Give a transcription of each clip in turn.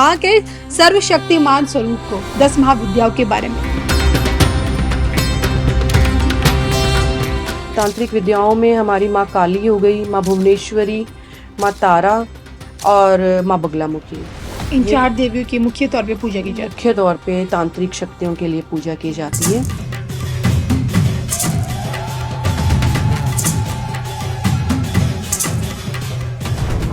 माँ के सर्वशक्तिमान स्वरूप को, 10 महाविद्याओं के बारे में। तांत्रिक विद्याओं में हमारी माँ काली हो गई, माँ भुवनेश्वरी, माँ तारा और माँ बगलामुखी। इन 4 देवियों की मुख्य तौर पे पूजा की जाती है। मुख्य तौर पे तांत्रिक शक्तियों के लिए पूजा की जाती है।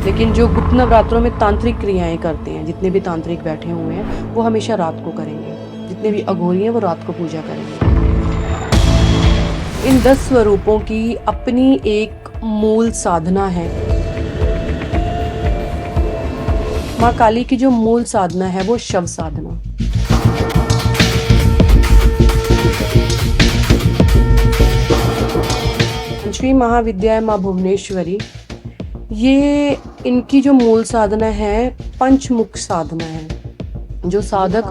लेकिन जो गुप्त नवरात्रों में तांत्रिक क्रियाएं करते हैं, जितने भी तांत्रिक बैठे हुए हैं वो हमेशा रात को करेंगे। जितने भी अघोरी हैं वो रात को पूजा करेंगे। इन 10 स्वरूपों की अपनी एक मूल साधना है। माँ काली की जो मूल साधना है वो शव साधना। श्री महाविद्या माँ भुवनेश्वरी, ये इनकी जो मूल साधना है पंचमुख साधना है, जो साधक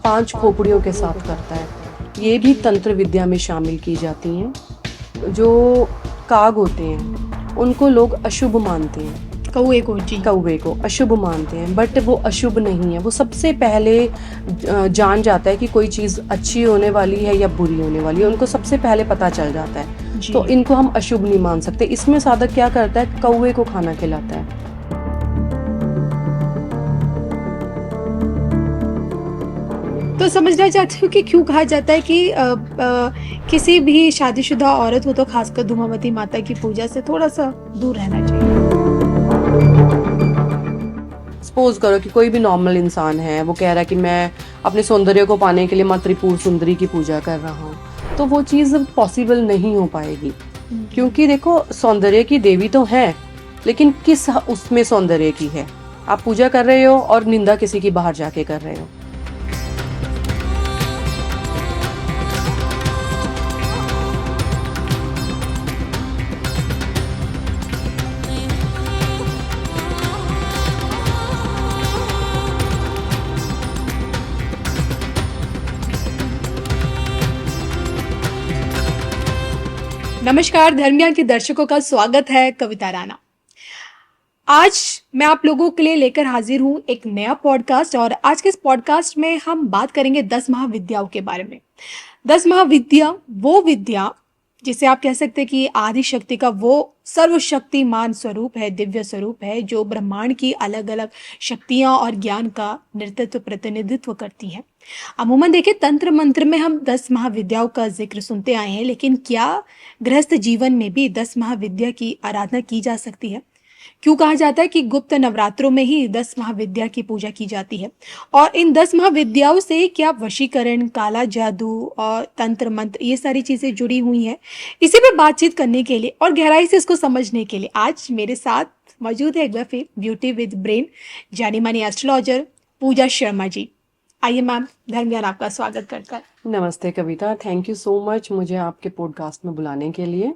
5 खोपड़ियों के साथ करता है। ये भी तंत्र विद्या में शामिल की जाती हैं। जो काग होते हैं उनको लोग अशुभ मानते हैं, कौवे को अशुभ मानते हैं, बट वो अशुभ नहीं है। वो सबसे पहले जान जाता है कि कोई चीज़ अच्छी होने वाली है या बुरी होने वाली है, उनको सबसे पहले पता चल जाता है। तो इनको हम अशुभ नहीं मान सकते। इसमें साधक क्या करता है, कौवे को खाना खिलाता है। तो समझना चाहती हूँ कि क्यों कहा जाता है कि किसी भी शादीशुदा औरत हो तो खासकर धूमावती माता की पूजा से थोड़ा सा दूर रहना चाहिए। सपोज करो कि कोई भी नॉर्मल इंसान है, वो कह रहा है कि मैं अपने सौंदर्य को पाने के लिए माँ त्रिपुर सुंदरी की पूजा कर रहा हूँ, तो वो चीज़ पॉसिबल नहीं हो पाएगी। क्योंकि देखो, सौंदर्य की देवी तो है, लेकिन किस उसमें सौंदर्य की है। आप पूजा कर रहे हो और निंदा किसी की बाहर जाके कर रहे हो। नमस्कार, धर्म ज्ञान के दर्शकों का स्वागत है। कविता राणा आज मैं आप लोगों के लिए लेकर हाजिर हूं एक नया पॉडकास्ट। और आज के इस पॉडकास्ट में हम बात करेंगे 10 महाविद्याओं के बारे में। 10 महाविद्या वो विद्या जिसे आप कह सकते हैं कि आदि शक्ति का वो सर्वशक्तिमान स्वरूप है, दिव्य स्वरूप है, जो ब्रह्मांड की अलग अलग शक्तियां और ज्ञान का नेतृत्व प्रतिनिधित्व करती है। अमूमन देखिए, तंत्र मंत्र में हम 10 महाविद्याओं का जिक्र सुनते आए हैं, लेकिन क्या गृहस्थ जीवन में भी 10 महाविद्या की आराधना की जा सकती है? क्यों कहा जाता है कि गुप्त नवरात्रों में ही 10 महाविद्या की पूजा की जाती है? और इन 10 महाविद्याओं से क्या वशीकरण, काला जादू और तंत्र मंत्र, ये सारी चीजें जुड़ी हुई हैं? इसी पे बातचीत करने के लिए और गहराई से इसको समझने के लिए आज मेरे साथ मौजूद है एक बार फिर ब्यूटी विद ब्रेन जानी मानी एस्ट्रोलॉजर पूजा शर्मा जी। आइए मैम, धर्म ज्ञान आपका स्वागत करता है। नमस्ते कविता, थैंक यू सो मच मुझे आपके पॉडकास्ट में बुलाने के लिए।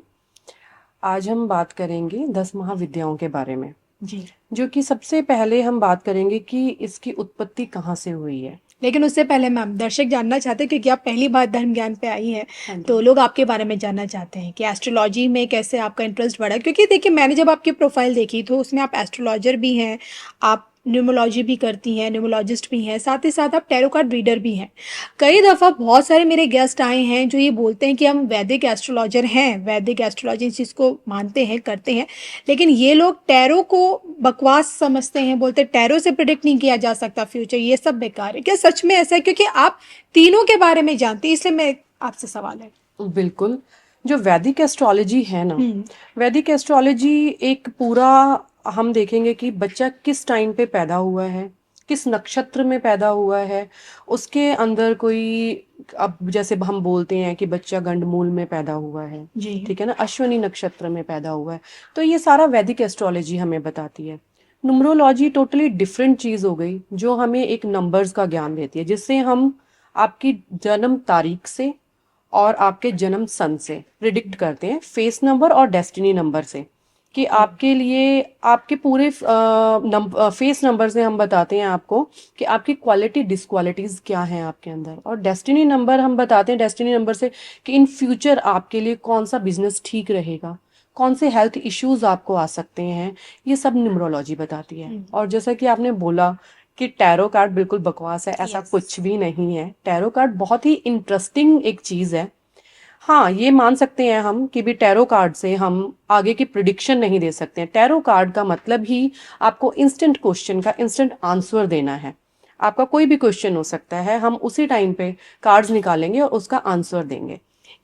आज हम बात करेंगे 10 महाविद्याओं के बारे में जी, जो कि सबसे पहले हम बात करेंगे कि इसकी उत्पत्ति कहाँ से हुई है। लेकिन उससे पहले मैम, दर्शक जानना चाहते हैं क्योंकि आप पहली बार धर्म ज्ञान पे आई हैं, तो लोग आपके बारे में जानना चाहते हैं कि एस्ट्रोलॉजी में कैसे आपका इंटरेस्ट बढ़ा। क्योंकि देखिए, मैंने जब आपकी प्रोफाइल देखी तो उसमें आप एस्ट्रोलॉजर भी हैं, आप न्यूमरोलॉजी भी करती हैं, न्यूमरोलॉजिस्ट भी हैं, साथ ही साथ आप टैरो कार्ड रीडर भी हैं। कई दफ़ा बहुत सारे मेरे गेस्ट आए हैं जो ये बोलते हैं कि हम वैदिक एस्ट्रोलॉजर हैं, वैदिक एस्ट्रोलॉजी इस चीज़ को मानते हैं, करते हैं, लेकिन ये लोग टैरो को बकवास समझते हैं, बोलते हैं टैरो से प्रिडिक्ट नहीं किया जा सकता फ्यूचर, ये सब बेकार है। क्या सच में ऐसा है? क्योंकि आप तीनों के बारे में जानती हैं, इसलिए मैं आपसे सवाल है। बिल्कुल, जो वैदिक एस्ट्रोलॉजी है ना, वैदिक एस्ट्रोलॉजी एक पूरा, हम देखेंगे कि बच्चा किस टाइम पे पैदा हुआ है, किस नक्षत्र में पैदा हुआ है, उसके अंदर कोई, अब जैसे हम बोलते हैं कि बच्चा गंडमूल में पैदा हुआ है, ठीक है ना, अश्विनी नक्षत्र में पैदा हुआ है, तो ये सारा वैदिक एस्ट्रोलॉजी हमें बताती है। न्यूमरोलॉजी टोटली डिफरेंट चीज़ हो गई, जो हमें एक नंबर्स का ज्ञान देती है, जिससे हम आपकी जन्म तारीख से और आपके जन्म सन से प्रिडिक्ट करते हैं, फेस नंबर और डेस्टिनी नंबर से, कि आपके लिए आपके पूरे फेस नंबर से हम बताते हैं आपको कि आपकी क्वालिटी डिसक्वालिटीज क्या हैं आपके अंदर, और डेस्टिनी नंबर हम बताते हैं डेस्टिनी नंबर से कि इन फ्यूचर आपके लिए कौन सा बिजनेस ठीक रहेगा, कौन से हेल्थ इश्यूज आपको आ सकते हैं, ये सब न्यूमरोलॉजी बताती है। और जैसा कि आपने बोला कि टैरो कार्ड बिल्कुल बकवास है, ऐसा Yes. कुछ भी नहीं है। टैरो कार्ड बहुत ही इंटरेस्टिंग एक चीज है। हाँ, ये मान सकते हैं हम कि भी टैरो कार्ड से हम आगे की प्रिडिक्शन नहीं दे सकते हैं। टैरो कार्ड का मतलब ही आपको इंस्टेंट क्वेश्चन का इंस्टेंट आंसर देना है। आपका कोई भी क्वेश्चन हो सकता है, हम उसी टाइम पे कार्ड्स निकालेंगे और उसका आंसर देंगे। ये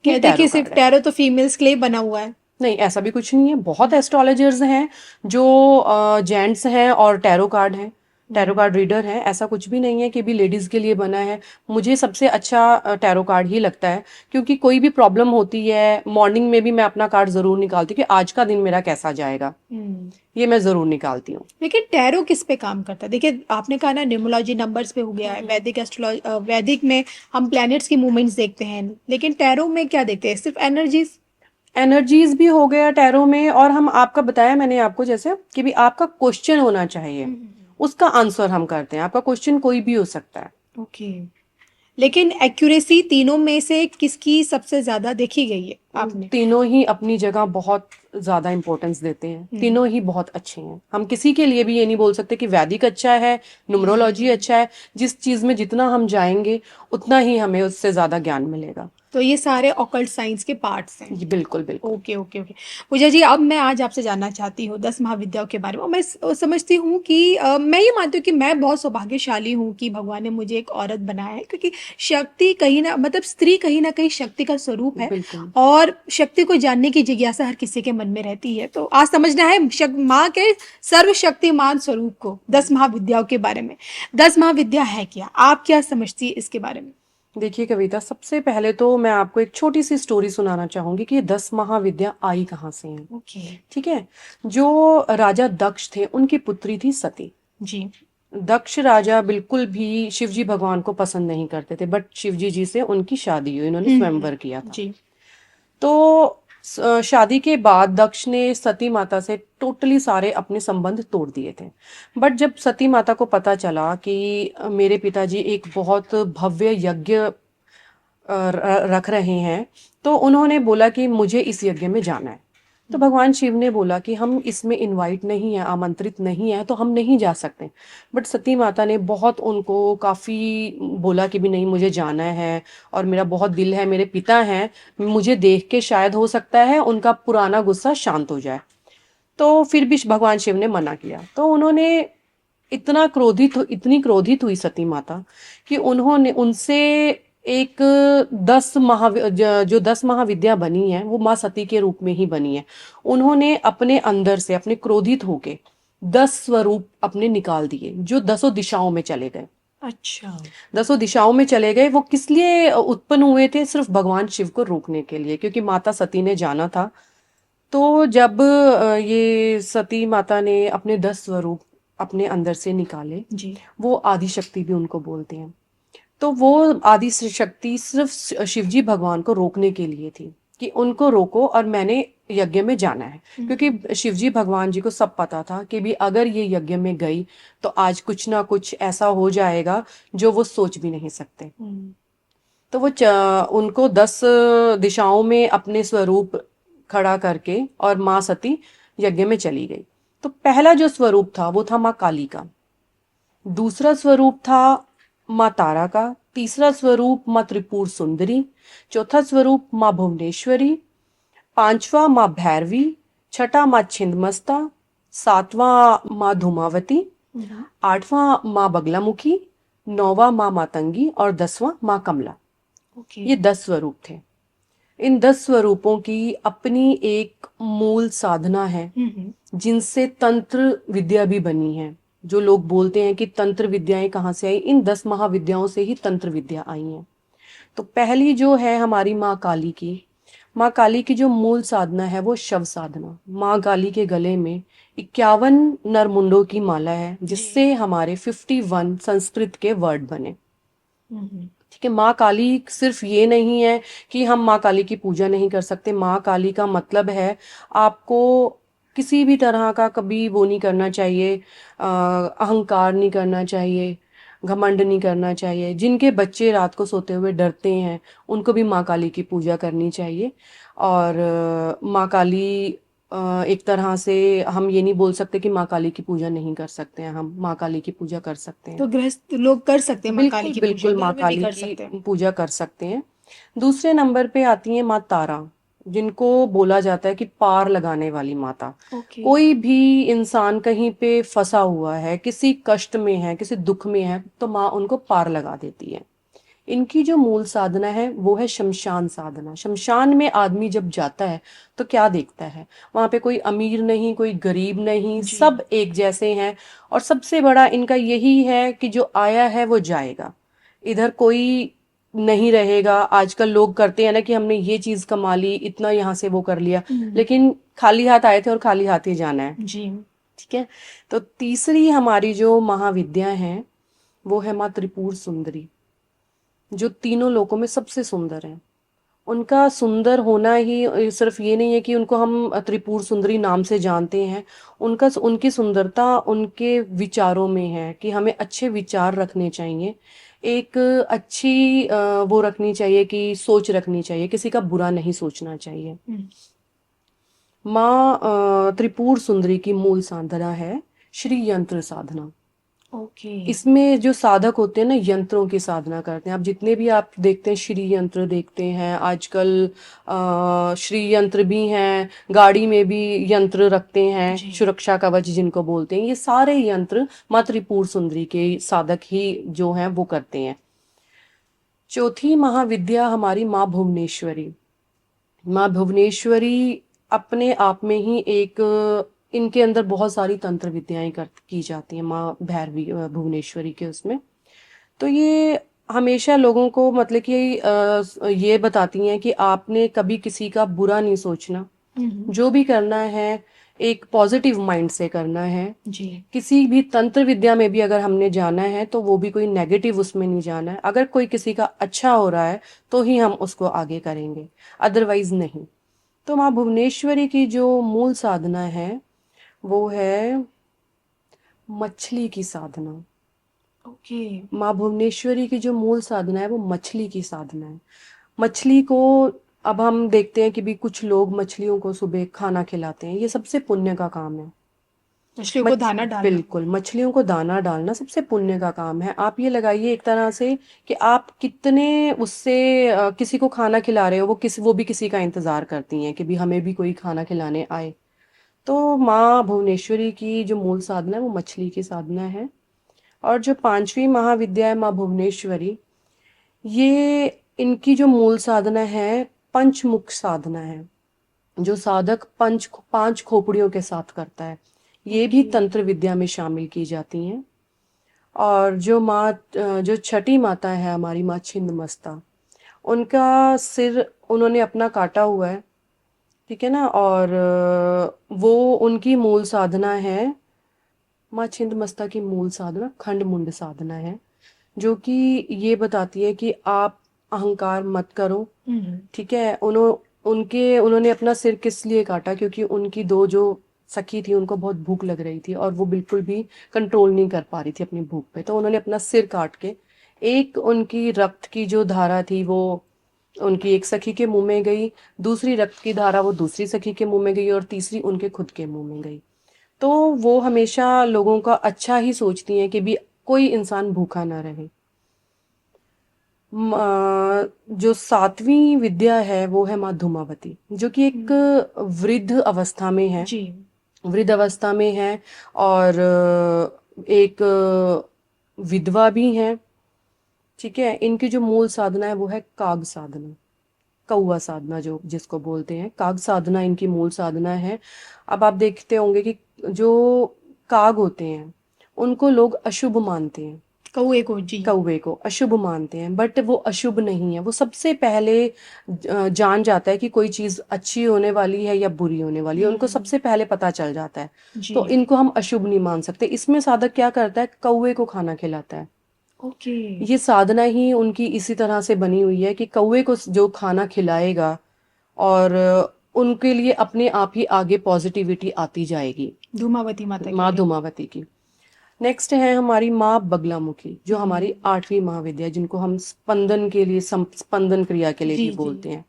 कहते हैं टैरो कि कार्ड सिर्फ है। टैरो तो फीमेल्स के लिए बना हुआ है। नहीं, ऐसा भी कुछ नहीं है। बहुत एस्ट्रोलॉजर्स हैं जो जेंट्स हैं और टैरो कार्ड हैं, टैरो कार्ड रीडर हैं। ऐसा कुछ भी नहीं है कि भी लेडीज के लिए बना है। मुझे सबसे अच्छा टैरो कार्ड ही लगता है, क्योंकि कोई भी प्रॉब्लम होती है, मॉर्निंग में भी मैं अपना कार्ड जरूर निकालती हूँ कि आज का दिन मेरा कैसा जाएगा, ये मैं जरूर निकालती हूँ। लेकिन टैरो किस पे काम करता है? देखिए, आपने कहा ना न्यूमरोलॉजी नंबर्स पे हो गया है, वैदिक एस्ट्रोलॉजी, वैदिक में हम प्लैनेट्स की मूवमेंट्स देखते हैं, लेकिन टैरो में क्या देखते हैं? सिर्फ एनर्जीज? एनर्जीज भी हो गया टैरो में, और हम आपका बताया मैंने आपको जैसे कि भी आपका क्वेश्चन होना चाहिए, उसका आंसर हम करते हैं। आपका क्वेश्चन कोई भी हो सकता है। ओके। लेकिन एक्यूरेसी तीनों में से किसकी सबसे ज्यादा देखी गई है आपने? तीनों ही अपनी जगह बहुत ज्यादा इंपॉर्टेंस देते हैं, तीनों ही बहुत अच्छे हैं। हम किसी के लिए भी ये नहीं बोल सकते कि वैदिक अच्छा है, न्यूमरोलॉजी अच्छा है। जिस चीज में जितना हम जाएंगे उतना ही हमें उससे ज्यादा ज्ञान मिलेगा। तो ये सारे ऑकल्ट साइंस के पार्ट्स हैं। जी बिल्कुल बिल्कुल। Okay okay okay. Pooja ji, अब मैं आज आपसे जानना चाहती हूँ 10 महाविद्याओं के बारे में। और मैं समझती हूँ कि मैं ये मानती हूँ कि मैं बहुत सौभाग्यशाली हूँ कि भगवान ने मुझे एक औरत बनाया है, क्योंकि शक्ति कहीं ना, मतलब स्त्री कहीं ना कहीं शक्ति का स्वरूप है। बिल्कुल। और शक्ति को जानने की जिज्ञासा हर किसी के मन में रहती है। तो आज समझना है माँ के सर्वशक्तिमान स्वरूप को, 10 महाविद्याओं के बारे में। 10 महाविद्या है क्या? आप क्या समझती है इसके बारे में? देखिए कविता, सबसे पहले तो मैं आपको एक छोटी सी स्टोरी सुनाना चाहूंगी कि ये 10 महाविद्या आई कहाँ से हैं। ओके। ठीक है। जो राजा दक्ष थे, उनकी पुत्री थी सती। जी। दक्ष राजा बिल्कुल भी शिवजी भगवान को पसंद नहीं करते थे, बट शिवजी जी से उनकी शादी हुई, उन्होंने स्वयंवर किया था। जी। तो शादी के बाद दक्ष ने सती माता से टोटली सारे अपने संबंध तोड़ दिए थे। बट जब सती माता को पता चला कि मेरे पिताजी एक बहुत भव्य यज्ञ रख रहे हैं, तो उन्होंने बोला कि मुझे इस यज्ञ में जाना है। तो भगवान शिव ने बोला कि हम इसमें इनवाइट नहीं है, आमंत्रित नहीं है, तो हम नहीं जा सकते। बट सती माता ने बहुत उनको काफ़ी बोला कि भी नहीं, मुझे जाना है और मेरा बहुत दिल है, मेरे पिता हैं, मुझे देख के शायद हो सकता है उनका पुराना गुस्सा शांत हो जाए। तो फिर भी भगवान शिव ने मना किया। तो उन्होंने इतनी क्रोधित हुई सती माता कि उन्होंने उनसे एक जो 10 महाविद्या बनी है, वो माँ सती के रूप में ही बनी है। उन्होंने अपने अंदर से, अपने क्रोधित होके 10 स्वरूप अपने निकाल दिए, जो 10 दिशाओं में चले गए। अच्छा। 10 दिशाओं में चले गए। वो किस लिए उत्पन्न हुए थे? सिर्फ भगवान शिव को रोकने के लिए, क्योंकि माता सती ने जाना था। तो जब ये सती माता ने अपने 10 स्वरूप अपने अंदर से निकाले, जी। वो आदि शक्ति भी उनको बोलते हैं। तो वो आदि शक्ति सिर्फ शिवजी भगवान को रोकने के लिए थी कि उनको रोको और मैंने यज्ञ में जाना है। क्योंकि शिवजी भगवान जी को सब पता था कि भी अगर ये यज्ञ में गई तो आज कुछ ना कुछ ऐसा हो जाएगा जो वो सोच भी नहीं सकते। तो वो उनको 10 दिशाओं में अपने स्वरूप खड़ा करके और माँ सती यज्ञ में चली गई। तो पहला जो स्वरूप था वो था माँ काली का, दूसरा स्वरूप था माँ तारा का, तीसरा स्वरूप माँ त्रिपुर सुंदरी, चौथा स्वरूप माँ भुवनेश्वरी, पांचवा माँ भैरवी, छठा माँ छिंदमस्ता, सातवां माँ धूमावती, आठवां माँ बगलामुखी, नौवां माँ मातंगी और 10वां माँ कमला। ओके। ये 10 स्वरूप थे। इन 10 स्वरूपों की अपनी एक मूल साधना है, जिनसे तंत्र विद्या भी बनी है। जो लोग बोलते हैं कि तंत्र विद्याएं कहाँ से आई, इन 10 महाविद्याओं से ही तंत्र विद्या आई है। तो पहली जो है हमारी माँ काली की, माँ काली की जो मूल साधना है वो शव साधना। माँ काली के गले में 51 नरमुंडों की माला है, जिससे हमारे 51 संस्कृत के वर्ड बने। ठीक है। माँ काली सिर्फ ये नहीं है कि हम माँ काली की पूजा नहीं कर सकते। माँ काली का मतलब है आपको किसी भी तरह का कभी वो नहीं करना चाहिए, अहंकार नहीं करना चाहिए, घमंड नहीं करना चाहिए। जिनके बच्चे रात को सोते हुए डरते हैं, उनको भी माँ काली की पूजा करनी चाहिए। और माँ काली एक तरह से हम ये नहीं बोल सकते कि माँ काली की पूजा नहीं कर सकते हैं, हम माँ काली की पूजा कर सकते हैं। तो गृहस्थ लोग कर सकते हैं माँ काली बिल्कुल की पूजा, बिल्कुल माँ घर में भी काली कर की सकते हैं। पूजा कर सकते हैं। दूसरे नंबर पे आती है माँ तारा, जिनको बोला जाता है कि पार लगाने वाली माता। ओके। कोई भी इंसान कहीं पे फंसा हुआ है, किसी कष्ट में है, किसी दुख में है, तो माँ उनको पार लगा देती है। इनकी जो मूल साधना है वो है शमशान साधना। शमशान में आदमी जब जाता है तो क्या देखता है, वहां पे कोई अमीर नहीं, कोई गरीब नहीं, जी। सब एक जैसे हैं। और सबसे बड़ा इनका यही है कि जो आया है वो जाएगा, इधर कोई नहीं रहेगा। आजकल लोग करते हैं ना कि हमने ये चीज कमा ली, इतना यहाँ से वो कर लिया, लेकिन खाली हाथ आए थे और खाली हाथ ही जाना है। जी। ठीक है। तो तीसरी हमारी जो महाविद्या है वो है माँ त्रिपुर सुंदरी, जो तीनों लोकों में सबसे सुंदर है। उनका सुंदर होना ही सिर्फ ये नहीं है कि उनको हम त्रिपुर सुंदरी नाम से जानते हैं। उनकी सुंदरता उनके विचारों में है कि हमें अच्छे विचार रखने चाहिए, एक अच्छी वो रखनी चाहिए कि सोच रखनी चाहिए, किसी का बुरा नहीं सोचना चाहिए। माँ त्रिपुर सुंदरी की मूल साधना है श्री यंत्र साधना। ओके। इसमें जो साधक होते हैं ना, यंत्रों की साधना करते हैं। आप जितने भी आप देखते हैं श्री यंत्र देखते हैं आजकल, श्री यंत्र भी हैं, गाड़ी में भी यंत्र रखते हैं, जी। सुरक्षा कवच जिनको बोलते हैं, ये सारे यंत्र माँ त्रिपुर सुंदरी के साधक ही जो हैं वो करते हैं। चौथी महाविद्या हमारी माँ भुवनेश्वरी। माँ भुवनेश्वरी अपने आप में ही एक, इनके अंदर बहुत सारी तंत्र विद्याएं की जाती हैं माँ भैरवी भुवनेश्वरी के उसमें। तो ये हमेशा लोगों को मतलब कि ये बताती हैं कि आपने कभी किसी का बुरा नहीं सोचना, जो भी करना है एक पॉजिटिव माइंड से करना है। जी। किसी भी तंत्र विद्या में भी अगर हमने जाना है तो वो भी कोई नेगेटिव उसमें नहीं जाना है। अगर कोई किसी का अच्छा हो रहा है तो ही हम उसको आगे करेंगे, अदरवाइज नहीं। तो माँ भुवनेश्वरी की जो मूल साधना है वो है मछली की साधना। ओके। माँ भुवनेश्वरी की जो मूल साधना है वो मछली की साधना है। मछली को, अब हम देखते हैं कि भी कुछ लोग मछलियों को सुबह खाना खिलाते हैं, ये सबसे पुण्य का काम है। मछलियों को दाना डालना। बिल्कुल, मछलियों को दाना डालना सबसे पुण्य का काम है। आप ये लगाइए एक तरह से कि आप कितने उससे किसी को खाना खिला रहे हो, वो भी किसी का इंतजार करती हैं कि भी हमें भी कोई खाना खिलाने आए। तो माँ भुवनेश्वरी की जो मूल साधना है वो मछली की साधना है। और जो पांचवी महाविद्या है माँ भुवनेश्वरी, ये इनकी जो मूल साधना है पंचमुख साधना है, जो साधक पांच खोपड़ियों के साथ करता है। ये भी तंत्र विद्या में शामिल की जाती हैं। और जो छठी माता है हमारी माँ छिन्नमस्ता, उनका सिर उन्होंने अपना काटा हुआ है, ठीक है ना। और वो उनकी मूल साधना है, माँ छिन्नमस्ता की मूल साधना खंड मुंड साधना है, जो कि ये बताती है कि आप अहंकार मत करो। ठीक है। उन्होंने अपना सिर किस लिए काटा, क्योंकि उनकी दो जो सखी थी उनको बहुत भूख लग रही थी और वो बिल्कुल भी कंट्रोल नहीं कर पा रही थी अपनी भूख पे। तो उन्होंने अपना सिर काट के, एक उनकी रक्त की जो धारा थी वो उनकी एक सखी के मुंह में गई, दूसरी रक्त की धारा वो दूसरी सखी के मुंह में गई, और तीसरी उनके खुद के मुंह में गई। तो वो हमेशा लोगों का अच्छा ही सोचती हैं कि भी कोई इंसान भूखा ना रहे। जो सातवीं विद्या है वो है माँ धूमावती, जो कि एक वृद्ध अवस्था में है। जी। वृद्ध अवस्था में है और एक विधवा भी है। ठीक है। इनकी जो मूल साधना है वो है काग साधना, कौवा साधना जो जिसको बोलते हैं, काग साधना इनकी मूल साधना है। अब आप देखते होंगे कि जो काग होते हैं उनको लोग अशुभ मानते हैं, कौए को। जी। कौवे को अशुभ मानते हैं, बट वो अशुभ नहीं है। वो सबसे पहले जान जाता है कि कोई चीज अच्छी होने वाली है या बुरी होने वाली है, उनको सबसे पहले पता चल जाता है। जी। तो इनको हम अशुभ नहीं मान सकते। इसमें साधक क्या करता है, कौवे को खाना खिलाता है। ओके। ये साधना ही उनकी इसी तरह से बनी हुई है कि कौवे को जो खाना खिलाएगा और उनके लिए अपने आप ही आगे पॉजिटिविटी आती जाएगी। धूमावती माता के माँ लिए। धूमावती की। नेक्स्ट है हमारी माँ बगलामुखी, जो हमारी आठवीं महाविद्या है, जिनको हम स्पंदन के लिए स्पंदन क्रिया के लिए जी। भी जी। बोलते हैं।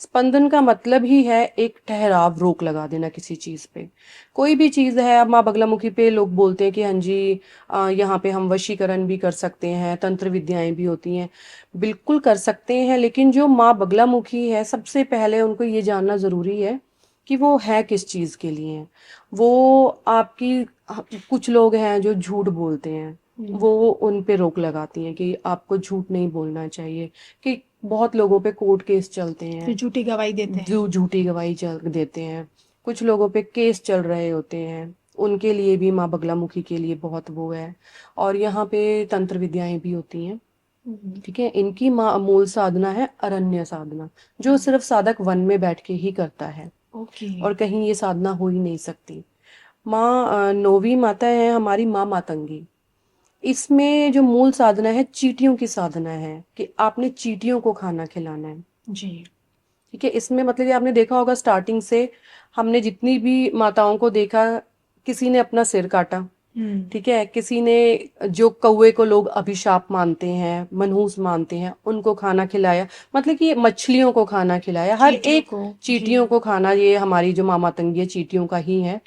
स्पंदन का मतलब ही है एक ठहराव, रोक लगा देना किसी चीज पे। कोई भी चीज है, अब माँ बगलामुखी पे लोग बोलते हैं कि हाँ जी यहाँ पे हम वशीकरण भी कर सकते हैं, तंत्र विद्याएं भी होती हैं। बिल्कुल कर सकते हैं, लेकिन जो माँ बगलामुखी है, सबसे पहले उनको ये जानना जरूरी है कि वो है किस चीज के लिए है। वो आपकी, कुछ लोग हैं जो झूठ बोलते हैं, वो उन पे रोक लगाती हैं कि आपको झूठ नहीं बोलना चाहिए। कि बहुत लोगों पे कोर्ट केस चलते जो हैं, झूठी गवाही देते हैं। जो झूठी गवाही चल देते हैं, कुछ लोगों पे केस चल रहे होते हैं, उनके लिए भी माँ बगलामुखी के लिए बहुत वो है। और यहाँ पे तंत्र विद्याएं भी होती हैं। ठीक है, इनकी माँ मूल साधना है अरण्य साधना, जो सिर्फ साधक वन में बैठ के ही करता है, ओके। और कहीं ये साधना हो ही नहीं सकती। माँ नौवीं माता है हमारी माँ मातंगी। इसमें जो मूल साधना है चींटियों की साधना है, कि आपने चींटियों को खाना खिलाना है। जी। ठीक है, इसमें मतलब ये आपने देखा होगा स्टार्टिंग से, हमने जितनी भी माताओं को देखा, किसी ने अपना सिर काटा, ठीक है, किसी ने, जो कौवे को लोग अभिशाप मानते हैं, मनहूस मानते हैं, उनको खाना खिलाया। मतलब कि मछलियों को खाना खिलाया, हर चींटियों एक को। जी। चींटियों को खाना, ये हमारी जो माँ मातंगी है चींटियों का ही है।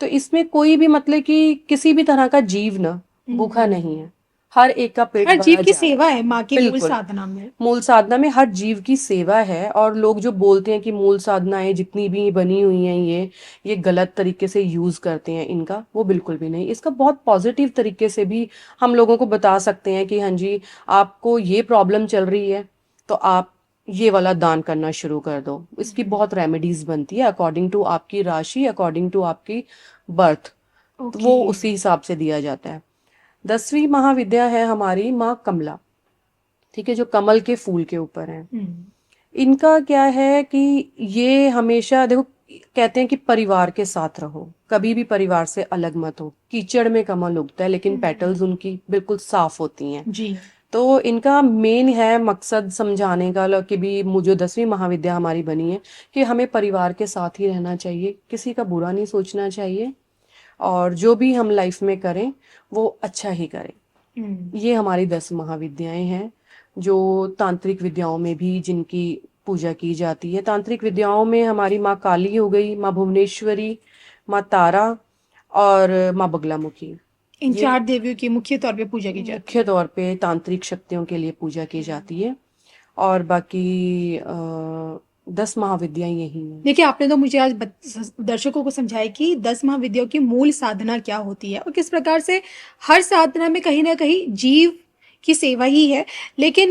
तो इसमें कोई भी मतलब कि किसी भी तरह का जीव ना भूखा नहीं है, हर एक का पेट हर जीव भरा की जा रहा है। सेवा है माँ की मूल बिल्कुल, साधना में। मूल साधना में हर जीव की सेवा है। और लोग जो बोलते हैं कि मूल साधनाएं जितनी भी बनी हुई हैं ये गलत तरीके से यूज करते हैं इनका, वो बिल्कुल भी नहीं। इसका बहुत पॉजिटिव तरीके से भी हम लोगों को बता सकते हैं कि हाँ जी, आपको ये प्रॉब्लम चल रही है तो आप ये वाला दान करना शुरू कर दो। इसकी बहुत रेमेडीज बनती है अकॉर्डिंग टू आपकी राशि, अकॉर्डिंग टू आपकी बर्थ, तो ओके। वो उसी हिसाब से दिया जाता है। 10वीं महाविद्या है हमारी माँ कमला। ठीक है, जो कमल के फूल के ऊपर है। इनका क्या है कि ये हमेशा देखो, कहते हैं कि परिवार के साथ रहो, कभी भी परिवार से अलग मत हो। कीचड़ में कमल उगता है, लेकिन पेटल्स उनकी बिल्कुल साफ होती हैं। जी। तो इनका मेन है मकसद समझाने का, कि भी मुझे 10वीं महाविद्या हमारी बनी है कि हमें परिवार के साथ ही रहना चाहिए, किसी का बुरा नहीं सोचना चाहिए, और जो भी हम लाइफ में करें वो अच्छा ही करें। ये हमारी 10 महाविद्याएं हैं, जो तांत्रिक विद्याओं में भी जिनकी पूजा की जाती है। तांत्रिक विद्याओं में हमारी माँ काली हो गई, माँ भुवनेश्वरी, माँ तारा और माँ बगलामुखी। इन ये 4 देवियों की मुख्य तौर पे पूजा की जाती मुख्य है। तौर पे तांत्रिक शक्तियों के लिए पूजा की जाती है। और बाकी 10 महाविद्याएं यही हैं। देखिए, आपने तो मुझे आज दर्शकों को समझाया कि 10 महाविद्याओं की मूल साधना क्या होती है और किस प्रकार से हर साधना में कहीं ना कहीं जीव की सेवा ही है। लेकिन